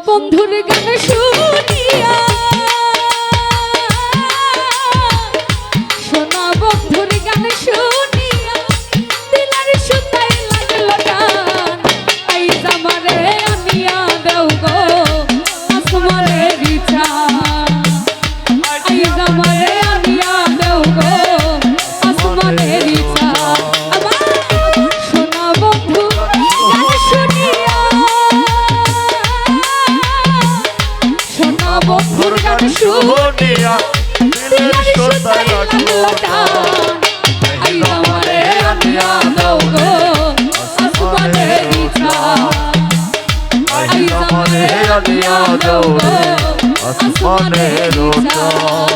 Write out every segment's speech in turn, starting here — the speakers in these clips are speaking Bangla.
বন্ধুর গান শুনিয়া সোনা বন্ধুর গান শুনিয়া দিলার সুতায় লাগলো টান আই জামারে আনিয়া দেও গো আসমানের ইচ্ছান আই জামারে আনিয়া দেও গো আসমানের ইচ্ছান সোনা বন্ধু গান শুনিয়া সোনা বন্ধুর গান শুনিয়া দিলার সুতায় লাগলো টান আই জামারে আনিয়া দেও গো আসমানের ইচ্ছান আই জামারে আনিয়া দেও গো আসমানের ইচ্ছান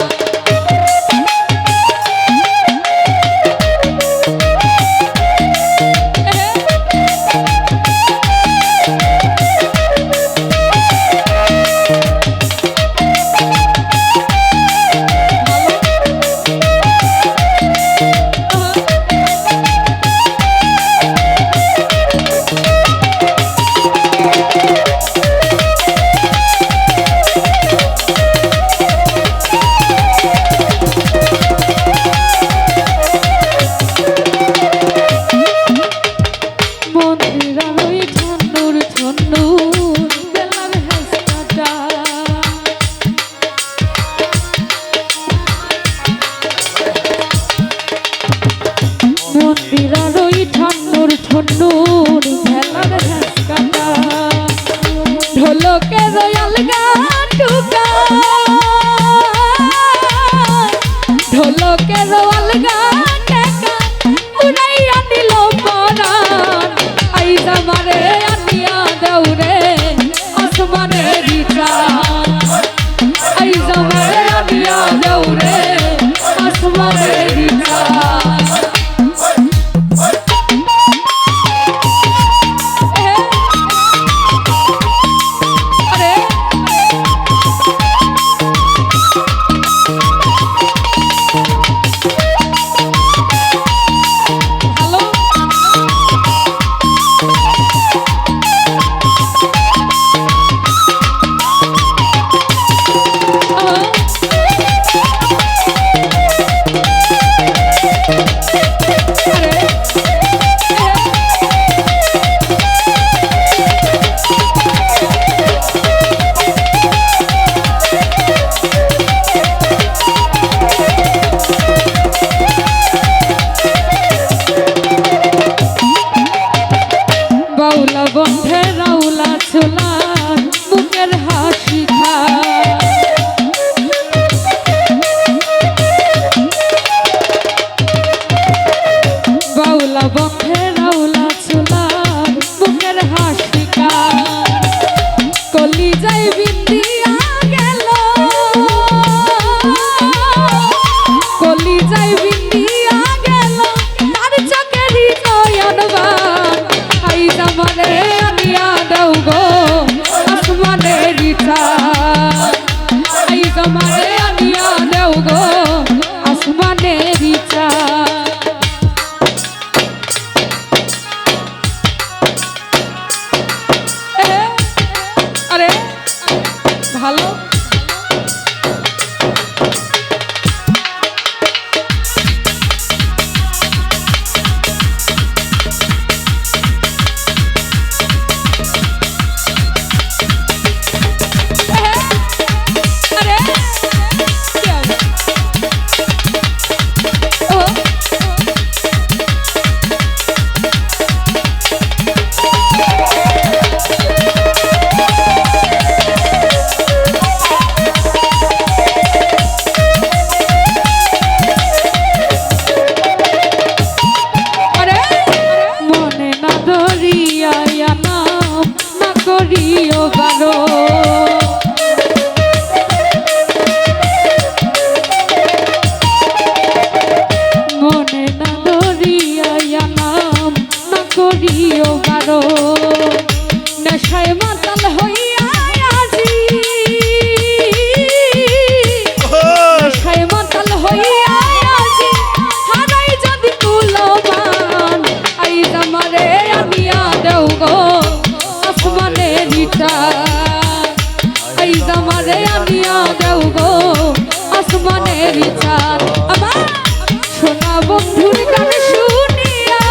বন্ধুর গান শুনিয়া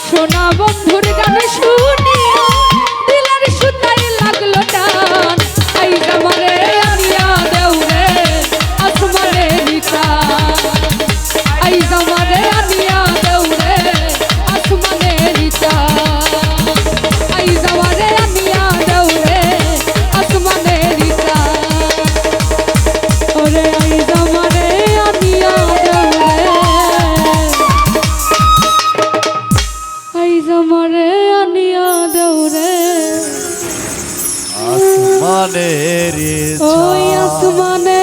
সোনা বন্ধুর গান শুনিয়া দিলের সুতায় লাগলো টান আই আমারে আনিয়া দেও রে আসমানে নিতান আই আমারে আনিয়া দেও রে আসমানে নিতান আই আমারে আনিয়া দেও রে আসমানে নিতান ওরে আই আমারে আনিয়া দেও রে আই আমারে আনিয়া দেও রে আসমানের ওই আসমানে